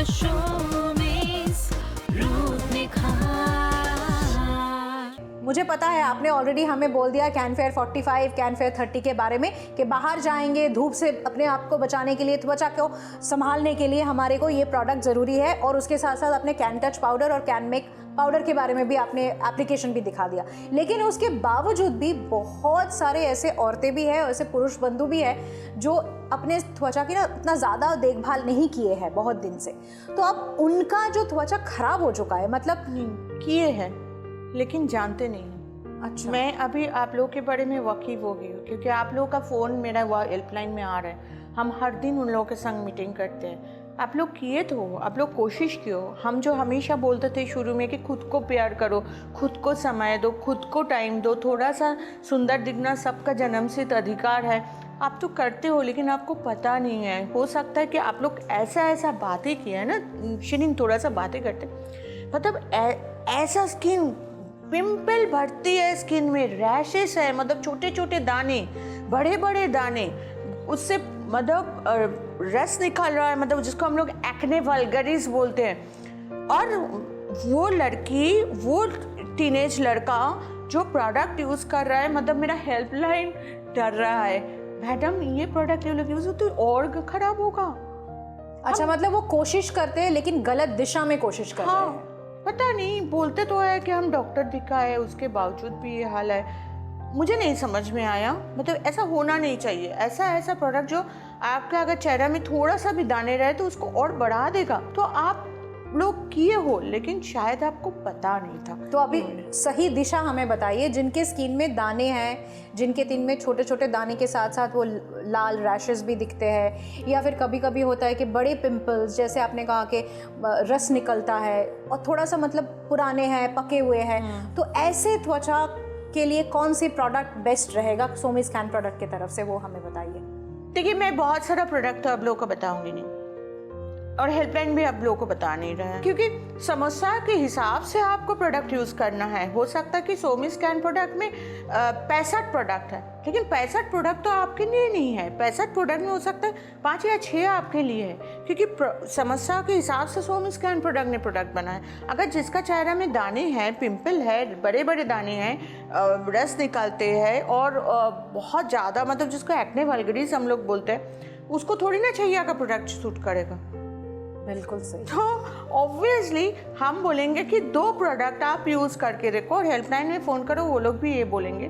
The Showbiz रूप निखार। मुझे पता है आपने ऑलरेडी हमें बोल दिया कैनफेयर 45, कैनफेयर 30 के बारे में कि बाहर जाएंगे धूप से अपने आप को बचाने के लिए, त्वचा को संभालने के लिए हमारे को ये प्रोडक्ट ज़रूरी है। और उसके साथ साथ अपने कैन टच पाउडर और कैन मेक पाउडर के बारे में भी आपने एप्लीकेशन भी दिखा दिया। लेकिन उसके बावजूद भी बहुत सारे ऐसे औरतें भी हैं, ऐसे पुरुष बंधु भी हैं जो अपने त्वचा की ना इतना ज़्यादा देखभाल नहीं किए हैं बहुत दिन से। तो अब उनका जो त्वचा खराब हो चुका है, मतलब किए हैं लेकिन जानते नहीं हैं। अच्छा, मैं अभी आप लोगों के बारे में वाकिफ हो गई हूँ क्योंकि आप लोगों का फ़ोन मेरा हेल्पलाइन में आ रहा है। हम हर दिन उन लोगों के संग मीटिंग करते हैं। आप लोग किए तो हो, आप लोग कोशिश कियो। हम जो हमेशा बोलते थे शुरू में कि खुद को प्यार करो, खुद को समय दो, खुद को टाइम दो, थोड़ा सा सुंदर दिखना सबका जन्मसिद्ध अधिकार है। आप तो करते हो लेकिन आपको पता नहीं है। हो सकता है कि आप लोग ऐसा बातें किए हैं ना शिरीन, थोड़ा सा बातें करते, मतलब ऐसा स्किन पिंपल भरती है, स्किन में रैशेस है, मतलब छोटे छोटे दाने, बड़े बड़े दाने, उससे मतलब रस निकल रहा है, मतलब जिसको हम लोग एक्ने वल्गरिस बोलते हैं। और वो लड़की, वो टीनेज लड़का जो प्रोडक्ट यूज़ कर रहा है, मतलब मेरा हेल्पलाइन डर रहा है, मैडम ये प्रोडक्ट ले लो यूज़ तो और ख़राब होगा। अच्छा, मतलब वो कोशिश करते हैं लेकिन गलत दिशा में कोशिश कर रहे हैं। पता नहीं, बोलते तो है कि हम डॉक्टर दिखाए, उसके बावजूद भी ये हाल है। मुझे नहीं समझ में आया, मतलब ऐसा होना नहीं चाहिए। ऐसा प्रोडक्ट जो आपके अगर चेहरा में थोड़ा सा भी दाने रहे तो उसको और बढ़ा देगा। तो आप लोग किए हो लेकिन शायद आपको पता नहीं था। तो अभी सही दिशा हमें बताइए। जिनके स्किन में दाने हैं, जिनके दिन में छोटे छोटे दाने के साथ साथ वो लाल रैशेस भी दिखते हैं, या फिर कभी कभी होता है कि बड़े पिंपल्स, जैसे आपने कहा कि रस निकलता है और थोड़ा सा मतलब पुराने हैं, पके हुए हैं, तो ऐसे त्वचा के लिए कौन सी प्रोडक्ट बेस्ट रहेगा सोमी स्कैन प्रोडक्ट की तरफ से, वो हमें बताइए। देखिए, मैं बहुत सारा प्रोडक्ट तो आप लोगों को बताऊंगी नहीं और हेल्पलाइन भी आप लोगों को बता नहीं रहा है क्योंकि समस्या के हिसाब से आपको प्रोडक्ट यूज़ करना है। हो सकता है कि सोमी स्कैन प्रोडक्ट में 65 प्रोडक्ट है, लेकिन 65 प्रोडक्ट तो आपके लिए नहीं है। 65 प्रोडक्ट में हो सकता है 5 या 6 आपके लिए है, क्योंकि समस्या के हिसाब से सोमी स्कैन प्रोडक्ट ने प्रोडक्ट बनाया। अगर जिसका चेहरा में दाने हैं, पिंपल है, बड़े बड़े दाने हैं, रस निकालते हैं और बहुत ज़्यादा, मतलब जिसको एक्ने वल्गरिस हम लोग बोलते हैं, उसको थोड़ी ना चाहिए का प्रोडक्ट सूट करेगा। बिल्कुल सही। तो ऑब्वियसली हम बोलेंगे कि 2 प्रोडक्ट आप यूज़ करके देखो और हेल्पलाइन में फ़ोन करो, वो लोग भी ये बोलेंगे,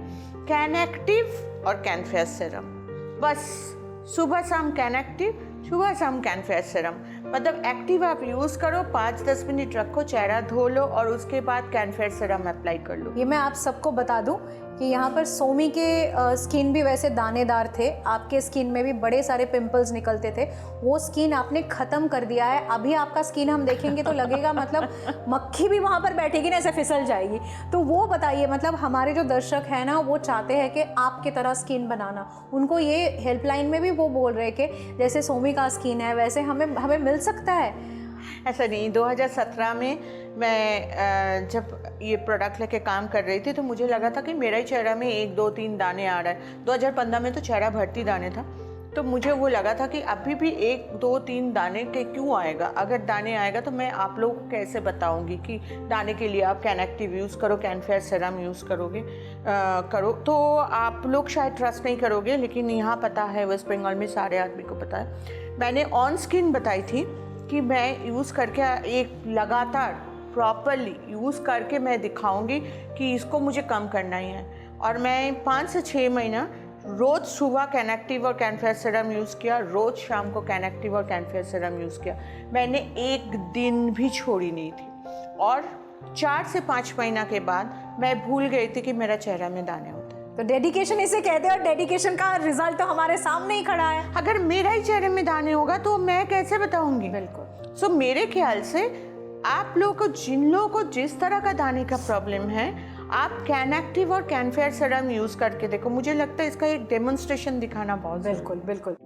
कैन एक्टिव और कैन फेयर सीरम। बस सुबह शाम कैन एक्टिव, सुबह शाम कैन फेयर सीरम। मतलब एक्टिव आप यूज़ करो, 5-10 मिनट रखो, चेहरा धो लो और उसके बाद कैन फेयर सीरम अप्लाई कर लो। ये मैं आप सबको बता दूं कि यहाँ पर सोमी के स्किन भी वैसे दानेदार थे, आपके स्किन में भी बड़े सारे पिंपल्स निकलते थे, वो स्किन आपने ख़त्म कर दिया है। अभी आपका स्किन हम देखेंगे तो लगेगा मतलब मक्खी भी वहाँ पर बैठेगी ना, ऐसे फिसल जाएगी। तो वो बताइए, मतलब हमारे जो दर्शक हैं ना, वो चाहते हैं कि आपकी तरह स्किन बनाना। उनको ये हेल्पलाइन में भी वो बोल रहे कि जैसे सोमी का स्किन है वैसे हमें मिल सकता है। ऐसा नहीं, 2017 में मैं जब ये प्रोडक्ट लेके काम कर रही थी तो मुझे लगा था कि मेरा ही चेहरा में 1, 2, 3 दाने आ रहा है। 2015 में तो चेहरा भर्ती दाने था, तो मुझे वो लगा था कि अभी भी 1, 2, 3 दाने के क्यों आएगा। अगर दाने आएगा तो मैं आप लोगों को कैसे बताऊंगी कि दाने के लिए आप कैन एक्टिव यूज़ करो, कैन फेयर सीरम यूज़ करो, तो आप लोग शायद ट्रस्ट नहीं करोगे। लेकिन यहाँ पता है, वेस्ट बंगाल में सारे आदमी को पता है। मैंने ऑन स्किन बताई थी कि मैं यूज़ करके एक लगातार प्रॉपरली यूज़ करके मैं दिखाऊंगी कि इसको मुझे कम करना ही है। और मैं 5 से 6 महीना रोज़ सुबह कैन एक्टिव और कैन फेयर सीरम यूज़ किया, रोज़ शाम को कैन एक्टिव और कैन फेयर सीरम यूज़ किया। मैंने एक दिन भी छोड़ी नहीं थी। और 4 से 5 महीना के बाद मैं भूल गई थी कि मेरा चेहरा में दाने होते हैं। तो डेडिकेशन इसे कहते हैं, और डेडिकेशन का रिजल्ट तो हमारे सामने ही खड़ा है। अगर मेरा ही चेहरे में दाने होगा तो मैं कैसे बताऊंगी। बिल्कुल। सो मेरे ख्याल से आप लोगों को, जिन लोगों को जिस तरह का दाने का प्रॉब्लम है, आप कैन एक्टिव और कैन फेयर सीरम यूज़ करके देखो। मुझे लगता है इसका एक डेमोन्स्ट्रेशन दिखाना बहुत बिल्कुल बिल्कुल।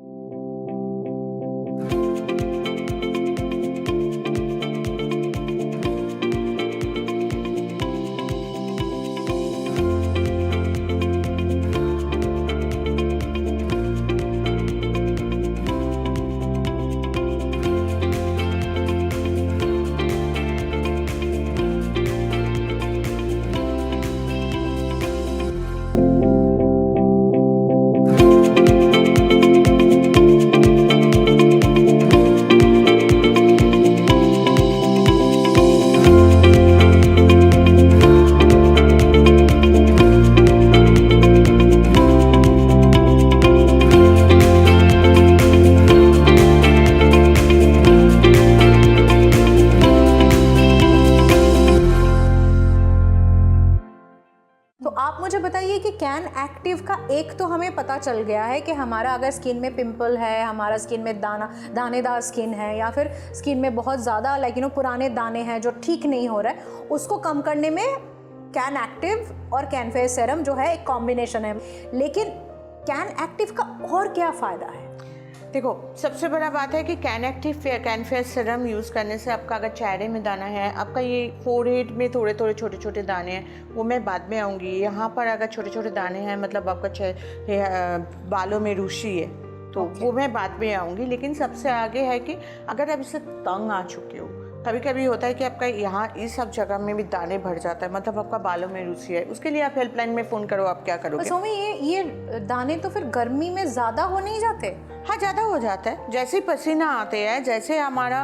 कैन एक्टिव का एक तो हमें पता चल गया है कि हमारा अगर स्किन में पिंपल है, हमारा स्किन में दानेदार स्किन है, या फिर स्किन में बहुत ज़्यादा पुराने दाने हैं जो ठीक नहीं हो रहा है, उसको कम करने में कैन एक्टिव और कैन फेयर सेरम जो है एक कॉम्बिनेशन है। लेकिन कैन एक्टिव का और क्या फ़ायदा है? देखो, सबसे बड़ा बात है कि कैन फेयर सीरम यूज़ करने से आपका अगर चेहरे में दाना है, आपका ये फोरहेड में थोड़े थोड़े छोटे छोटे दाने हैं, वो मैं बाद में आऊँगी। यहाँ पर अगर छोटे छोटे दाने हैं, मतलब आपका बालों में रूसी है, तो वो मैं बाद में आऊँगी। लेकिन सबसे आगे है कि अगर आप इससे तंग आ चुके हो, कभी कभी होता है कि आपका यहाँ इस सब जगह में भी दाने भर जाता है, मतलब आपका बालों में रूसी है, उसके लिए आप हेल्पलाइन में फ़ोन करो। आप क्या करोगे? सोमी, ये दाने तो फिर गर्मी में ज़्यादा हो नहीं जाते? हाँ, ज़्यादा हो जाता है। जैसे ही पसीना आते हैं, जैसे हमारा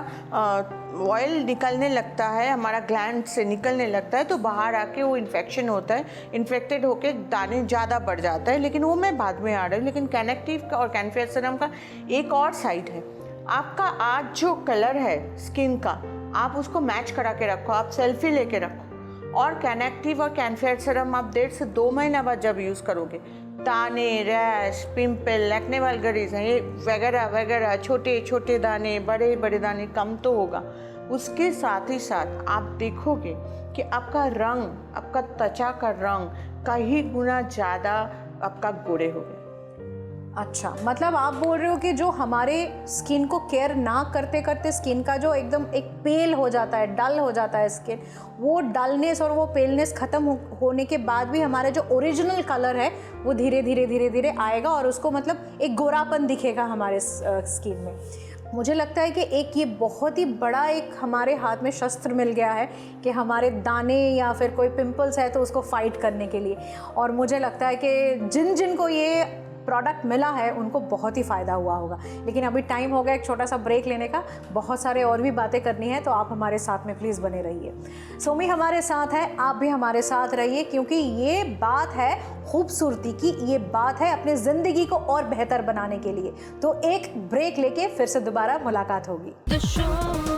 ऑयल निकलने लगता है, हमारा ग्लैंड से निकलने लगता है, तो बाहर आके वो इन्फेक्शन होता है, इन्फेक्टेड होके दाने ज़्यादा बढ़ जाता है। लेकिन वो मैं बाद में आ रही हूँ। लेकिन कैन एक्टिव का और कैन फेयर सीरम का एक और साइड है, आपका आज जो कलर है स्किन का, आप उसको मैच करा के रखो, आप सेल्फी लेके रखो। और कैन एक्टिव और कैन फेयर सीरम आप 1.5 से 2 महीना बाद जब यूज़ करोगे, दाने, रैश, पिंपल, एक्ने वल्गरिस हैं, ये वगैरह वगैरह, छोटे छोटे दाने, बड़े बड़े दाने कम तो होगा। उसके साथ ही साथ आप देखोगे कि आपका रंग, आपका त्वचा का रंग कई गुना ज़्यादा आपका गोरे हो गए। अच्छा, मतलब आप बोल रहे हो कि जो हमारे स्किन को केयर ना करते करते स्किन का जो एकदम एक पेल हो जाता है, डल हो जाता है स्किन, वो डलनेस और वो पेलनेस ख़त्म होने के बाद भी हमारा जो ओरिजिनल कलर है वो धीरे धीरे धीरे धीरे आएगा और उसको मतलब एक गोरापन दिखेगा हमारे स्किन में। मुझे लगता है कि एक ये बहुत ही बड़ा एक हमारे हाथ में शस्त्र मिल गया है कि हमारे दाने या फिर कोई पिंपल्स है तो उसको फाइट करने के लिए। और मुझे लगता है कि जिन जिन को ये प्रोडक्ट मिला है उनको बहुत ही फ़ायदा हुआ होगा। लेकिन अभी टाइम हो गया एक छोटा सा ब्रेक लेने का, बहुत सारे और भी बातें करनी है, तो आप हमारे साथ में प्लीज़ बने रहिए। सोमी हमारे साथ है, आप भी हमारे साथ रहिए, क्योंकि ये बात है खूबसूरती की, ये बात है अपने ज़िंदगी को और बेहतर बनाने के लिए। तो एक ब्रेक लेके फिर से दोबारा मुलाकात होगी। The show